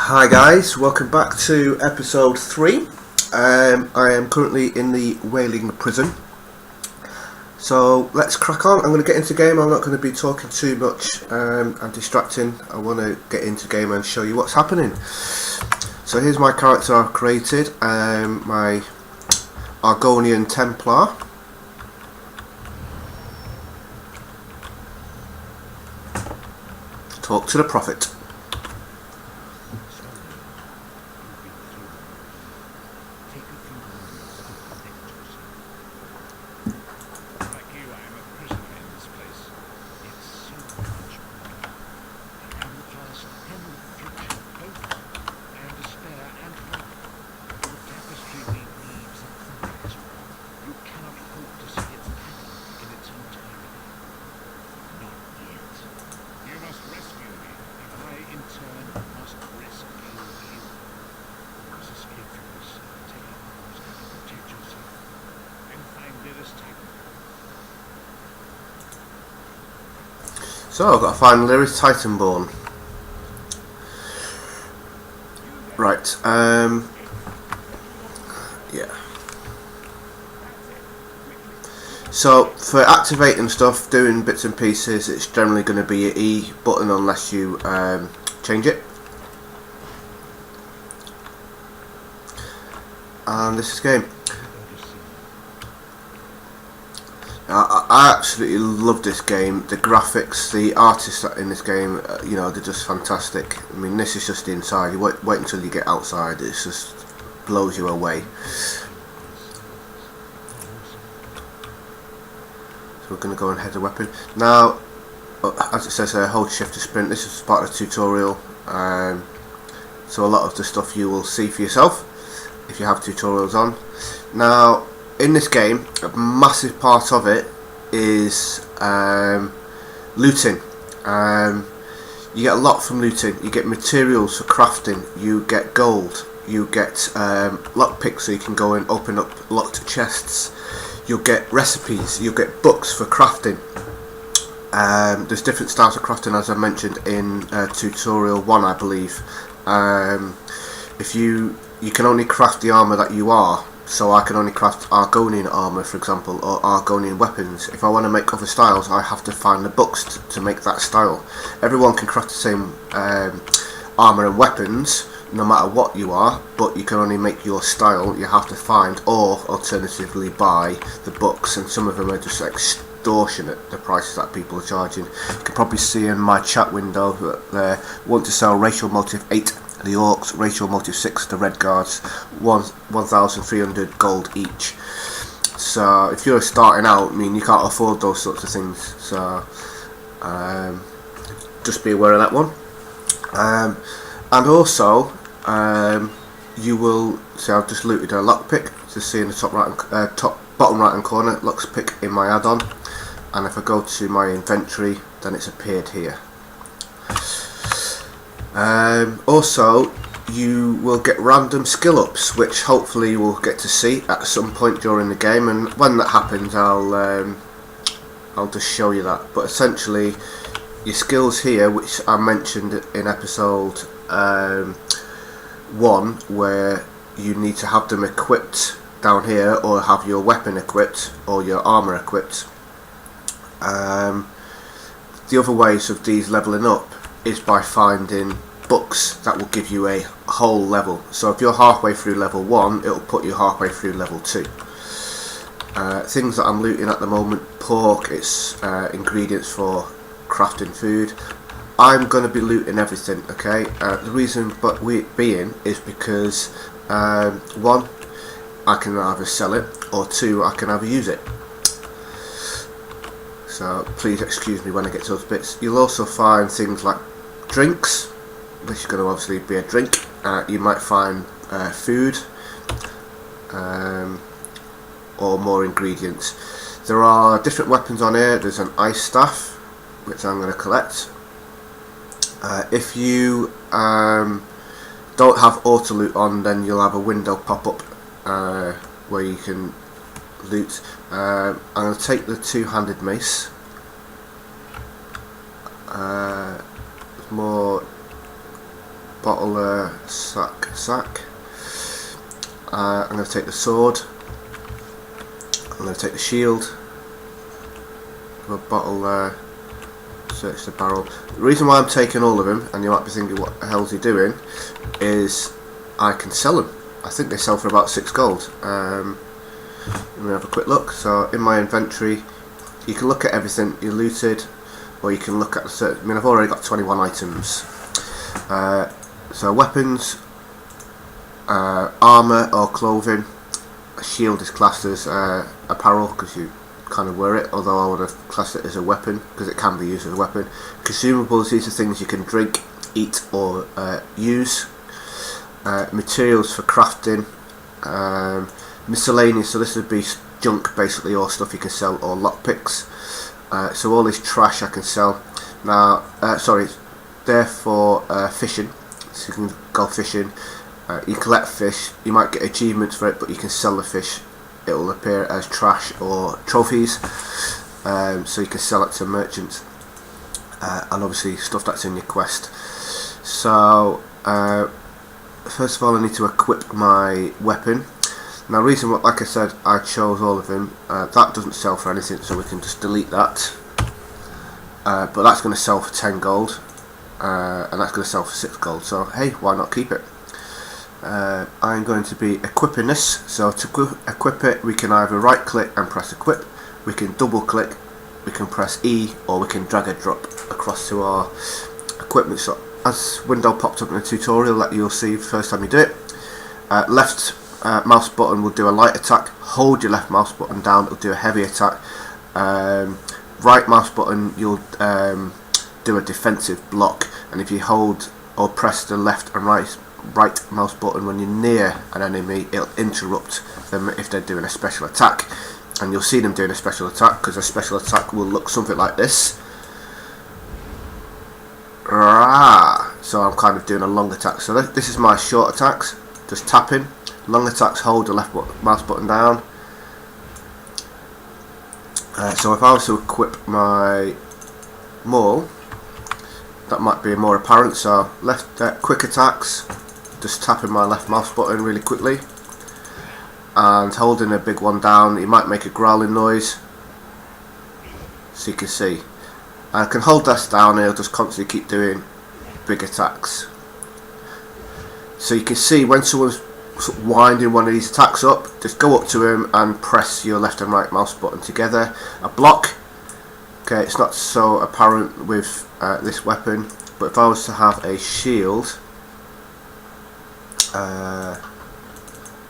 Hi guys, welcome back to episode 3. I am currently in the Whaling Prison. So let's crack on. I'm going to get into game. I'm not going to be talking too much and distracting. I want to get into game and show you what's happening. So here's my character I've created, my Argonian Templar. Talk to the Prophet. So I've got to find Lyris Titanborn. Right, yeah. So for activating stuff, doing bits and pieces, it's generally going to be an E button unless you change it. And this is game. I absolutely love this game. The graphics, the artists in this game, you know, they're just fantastic. I mean, this is just the inside. You wait until you get outside. It just blows you away. So we're going to go and head the weapon. Now, as it says here, hold shift to sprint. This is part of the tutorial. So a lot of the stuff you will see for yourself if you have tutorials on. Now, in this game, a massive part of it is looting. You get a lot from looting. You get materials for crafting, you get gold, you get lockpicks so you can go and open up locked chests, you'll get recipes, you'll get books for crafting. There's different styles of crafting, as I mentioned in tutorial 1, I believe. If you can only craft the armour that you are. So I can only craft Argonian armour, for example, or Argonian weapons. If I want to make other styles, I have to find the books to make that style. Everyone can craft the same armour and weapons, no matter what you are, but you can only make your style. You have to find, or alternatively buy, the books, and some of them are just extortionate, the prices that people are charging. You can probably see in my chat window that they want to sell Racial Motive 8, the Orcs, Racial Motive 6, the Red Guards, 1,300 gold each. So if you're starting out, I mean, you can't afford those sorts of things. So just be aware of that one. And also, you will see I've just looted a lockpick. Just see in the bottom right hand corner, lockpick in my add-on. And if I go to my inventory, then it's appeared here. Also, you will get random skill ups, which hopefully you will get to see at some point during the game, and when that happens I'll just show you that. But essentially, your skills here, which I mentioned in episode 1, where you need to have them equipped down here, or have your weapon equipped or your armour equipped. The other ways of these levelling up is by finding books that will give you a whole level. So if you're halfway through level 1, it'll put you halfway through level 2. Things that I'm looting at the moment: pork, it's ingredients for crafting food. I'm going to be looting everything, okay? The reason being is because 1, I can either sell it, or 2, I can either use it. So please excuse me when I get to those bits. You'll also find things like drinks. This is going to obviously be a drink. You might find food, or more ingredients. There are different weapons on here. There's an ice staff, which I'm going to collect. If you don't have auto loot on, then you'll have a window pop up where you can loot. I'm going to take the two-handed mace. More bottle sack. I'm going to take the sword. I'm going to take the shield. A bottle search the barrel. The reason why I'm taking all of them, and you might be thinking what the hell's he doing, is I can sell them. I think they sell for about 6 gold. Let me have a quick look. So in my inventory you can look at everything you looted, or you can look at the I mean, I've already got 21 items. So weapons, armour or clothing. A shield is classed as apparel because you kind of wear it, although I would have classed it as a weapon because it can be used as a weapon. Consumables, these are things you can drink, eat or use. Materials for crafting. Miscellaneous, so this would be junk basically, or stuff you can sell, or lockpicks. So all this trash I can sell. Now, sorry, therefore fishing, so you can go fishing. You collect fish, you might get achievements for it, but you can sell the fish. It will appear as trash or trophies, so you can sell it to merchants, and obviously stuff that's in your quest. So first of all I need to equip my weapon. Now reason, like I said, I chose all of them. That doesn't sell for anything, so we can just delete that, but that's going to sell for 10 gold, and that's going to sell for 6 gold, so hey, why not keep it? I'm going to be equipping this. So to equip it, we can either right click and press equip, we can double click, we can press E, or we can drag and drop across to our equipment. So as window popped up in the tutorial that you'll see the first time you do it, left mouse button will do a light attack, hold your left mouse button down, it'll do a heavy attack. Right mouse button, you'll do a defensive block, and if you hold or press the left and right mouse button when you're near an enemy, it'll interrupt them if they're doing a special attack, and you'll see them doing a special attack because a special attack will look something like this. So I'm kind of doing a long attack. So this is my short attacks, just tapping. Long attacks, hold the left mouse button down. So if I was to equip my maul, that might be more apparent. So left quick attacks, just tapping my left mouse button really quickly and holding a big one down. You might make a growling noise, so you can see. I can hold this down and it'll just constantly keep doing big attacks. So you can see when someone's sort of winding one of these attacks up, just go up to him and press your left and right mouse button together. A block, okay, it's not so apparent with this weapon, but if I was to have a shield,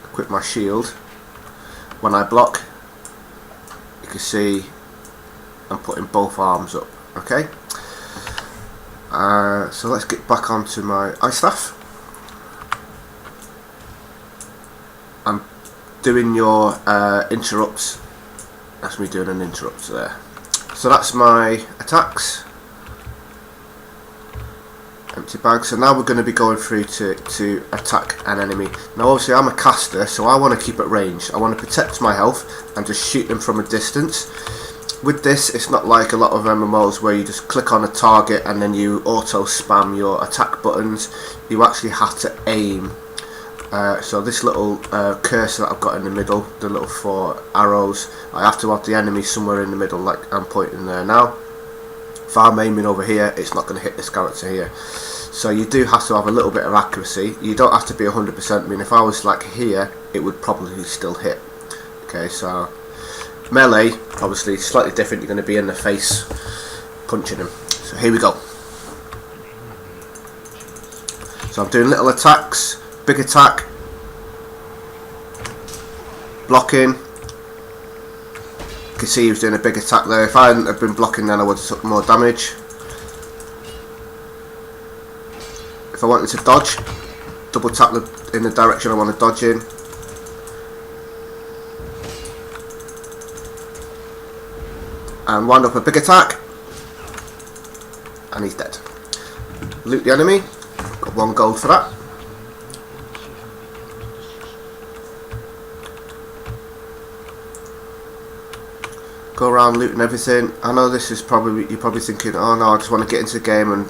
equip my shield, when I block you can see I'm putting both arms up. Okay, so let's get back onto my ice staff. I'm doing your interrupts. That's me doing an interrupt there. So that's my attacks. Empty bag. So now we're going to be going through to attack an enemy. Now obviously I'm a caster, so I want to keep at range. I want to protect my health and just shoot them from a distance. With this, it's not like a lot of MMOs where you just click on a target and then you auto spam your attack buttons. You actually have to aim. So this little cursor that I've got in the middle, the little 4 arrows, I have to have the enemy somewhere in the middle, like I'm pointing there now. If I'm aiming over here, it's not going to hit this character here. So you do have to have a little bit of accuracy. You don't have to be 100%. I mean, if I was like here, it would probably still hit. Okay, so melee, obviously slightly different. You're going to be in the face punching him. So here we go. So I'm doing little attacks, big attack, blocking. You can see he was doing a big attack there. If I hadn't have been blocking, then I would have took more damage. If I wanted to dodge, double tap in the direction I want to dodge in. And wind up a big attack. And he's dead. Loot the enemy. Got 1 gold for that. go around looting everything. I know this is probably, you're probably thinking, oh no, I just want to get into the game and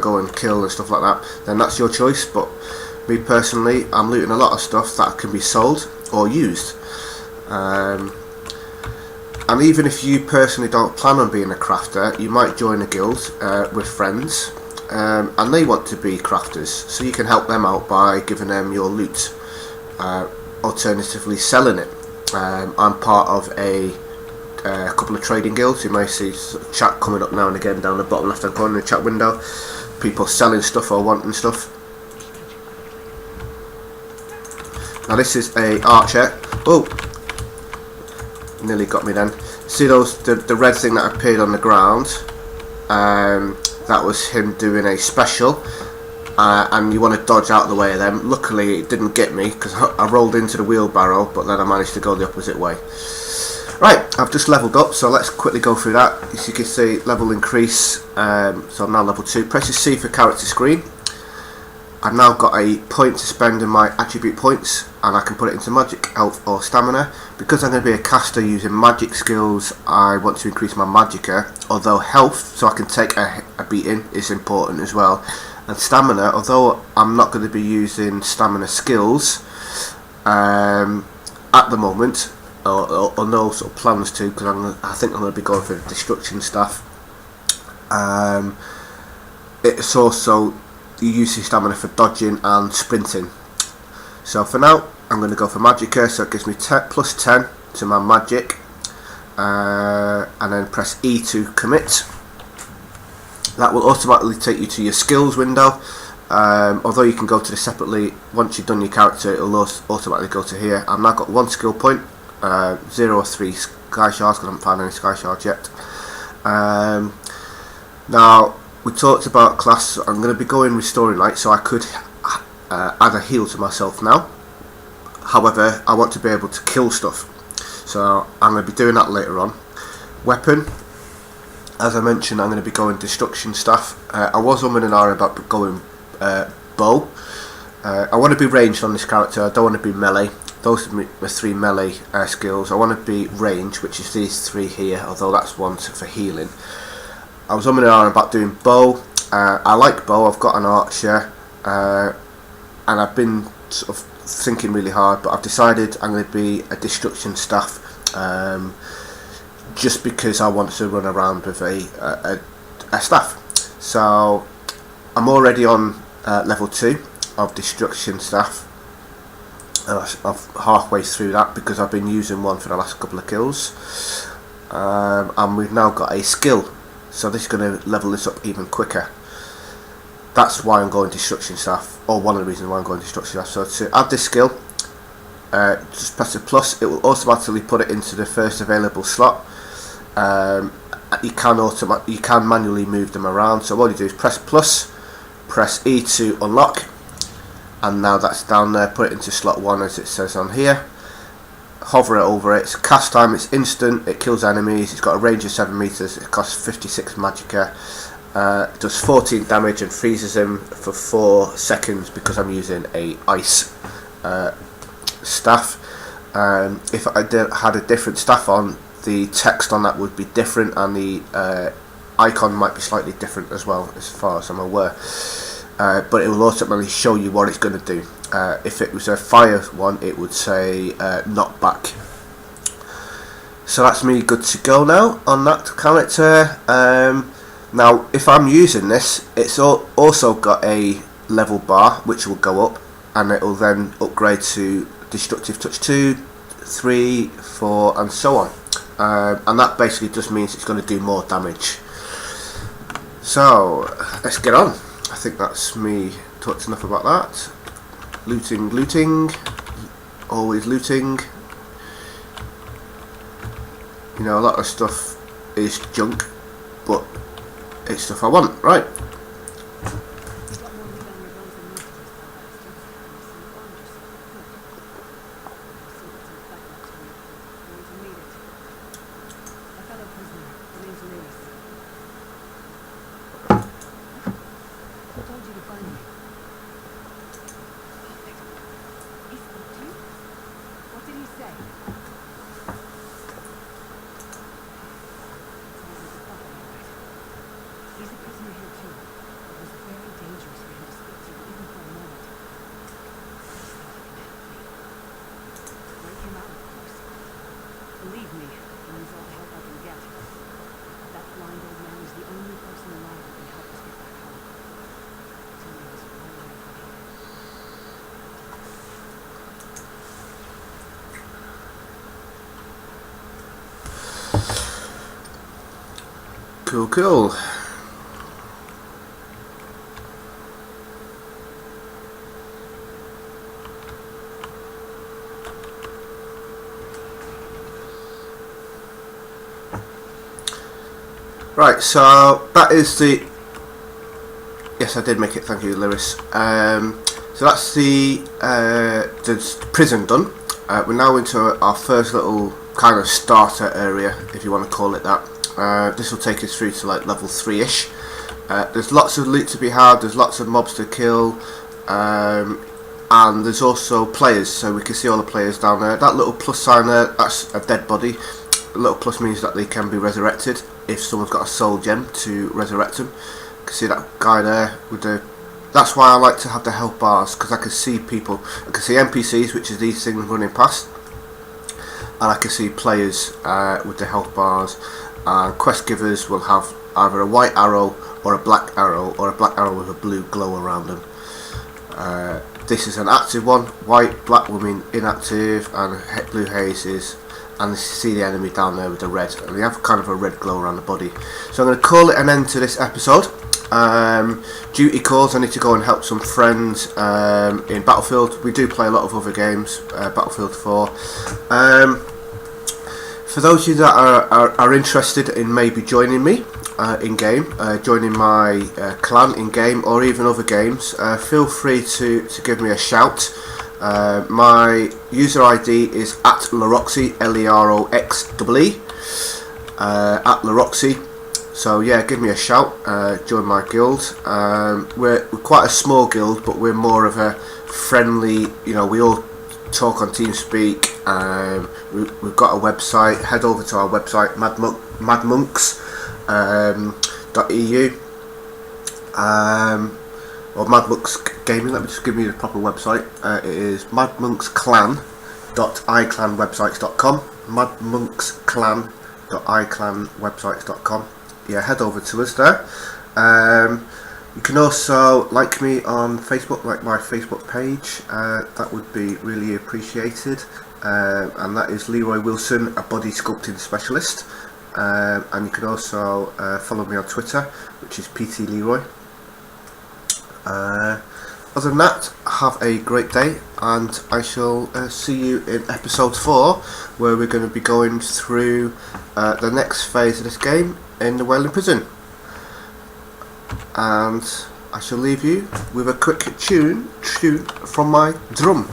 go and kill and stuff like that. Then that's your choice, but me personally, I'm looting a lot of stuff that can be sold or used. And even if you personally don't plan on being a crafter, you might join a guild with friends, and they want to be crafters, so you can help them out by giving them your loot, alternatively selling it. I'm part of a couple of trading guilds. You may see chat coming up now and again down the bottom left hand corner of the chat window, people selling stuff or wanting stuff. Now this is a archer. Oh, nearly got me then. See those, the red thing that appeared on the ground, that was him doing a special, and you want to dodge out of the way of them. Luckily it didn't get me because I rolled into the wheelbarrow, but then I managed to go the opposite way. Right, I've just leveled up, so let's quickly go through that. As you can see, level increase, so I'm now level 2. Press your C for character screen. I've now got a point to spend in my attribute points, and I can put it into magic, health or stamina. Because I'm going to be a caster using magic skills, I want to increase my magicka, although health, so I can take a beating, is important as well. And stamina, although I'm not going to be using stamina skills at the moment, or no sort of plans to, because I think I'm going to be going for the destruction stuff. It's also, you use your stamina for dodging and sprinting. So for now, I'm going to go for magicka, so it gives me plus 10 to my magic, and then press E to commit. That will automatically take you to your skills window, although you can go to this separately. Once you've done your character, it will automatically go to here. I've now got 1 skill point, 0 or 3 sky shards, because I haven't found any sky shards yet. Now, we talked about class. I'm going to be going restoring light, so I could add a heal to myself now. However, I want to be able to kill stuff, so I'm going to be doing that later on. Weapon, as I mentioned, I'm going to be going destruction stuff. I was umming and ahhing about going bow. I want to be ranged on this character. I don't want to be melee. Those are my 3 melee skills. I want to be range, which is these 3 here, although that's one for healing. I was umming and ahhing about doing bow. I like bow. I've got an archer, and I've been sort of thinking really hard, but I've decided I'm going to be a destruction staff, just because I want to run around with a staff. So I'm already on level 2 of destruction staff. I'm halfway through that because I've been using one for the last couple of kills, and we've now got a skill, so this is going to level this up even quicker. That's why I'm going destruction staff, or one of the reasons why I'm going destruction staff. So to add this skill, just press the plus. It will automatically put it into the first available slot. You can manually move them around. So all you do is press plus, press E to unlock, and now that's down there. Put it into slot 1 as it says on here. Hover it over it. It's cast time. It's instant. It kills enemies. It's got a range of 7 meters. It costs 56 magicka. It does 14 damage and freezes him for 4 seconds because I'm using a ice staff. If I had a different staff on, the text on that would be different, and the icon might be slightly different as well, as far as I'm aware. But it will ultimately show you what it's going to do. If it was a fire one, it would say knock back. So that's me good to go now on that character. Now, if I'm using this, it's also got a level bar which will go up, and it will then upgrade to Destructive Touch 2, 3, 4, and so on. And that basically just means it's going to do more damage. So, let's get on. I think that's me talked enough about that. Looting, always looting. You know, a lot of stuff is junk, but it's stuff I want, right? He's a prisoner here too. It was very dangerous for him to speak to you, even for a moment. Break him out, of course. Believe me, he needs all the help I can get. That blind old man is the only person alive who can help us get back home. It's only this one way from here. Cool, cool. Right, so that is the... Yes, I did make it, thank you, Lewis. So that's the prison done. We're now into our first little kind of starter area, if you want to call it that. This will take us through to like level 3-ish. There's lots of loot to be had, there's lots of mobs to kill, and there's also players, so we can see all the players down there. That little plus sign there, that's a dead body. The little plus means that they can be resurrected if someone's got a soul gem to resurrect them. You can see that guy there with the... That's why I like to have the health bars, because I can see people, I can see NPCs, which is these things running past, and I can see players with the health bars. And quest givers will have either a white arrow or a black arrow, or a black arrow with a blue glow around them. This is an active one. White, black will mean inactive, and blue hazes. And you see the enemy down there with the red, and they have kind of a red glow around the body. So I'm going to call it an end to this episode. Duty calls, I need to go and help some friends in Battlefield. We do play a lot of other games, Battlefield 4. For those of you that are interested in maybe joining me in game, joining my clan in game, or even other games, feel free to give me a shout. My user ID is @Leroxy, LEROXEE, @Leroxy. So yeah, give me a shout. Join my guild. We're quite a small guild, but we're more of a friendly. You know, we all talk on TeamSpeak. We've got a website. Head over to our website, madmonks.eu. Or Mad Monks Gaming. Let me just give you the proper website. It is madmonksclan.iclanwebsites.com. madmonksclan.iclanwebsites.com. Yeah, head over to us there. You can also like me on Facebook, like my Facebook page. That would be really appreciated. And that is Leroy Wilson, a body sculpting specialist. And you can also follow me on Twitter, which is PT Leroy. Other than that, have a great day, and I shall see you in episode 4, where we're going to be going through the next phase of this game in the Wailing Prison. And I shall leave you with a quick tune from my drum.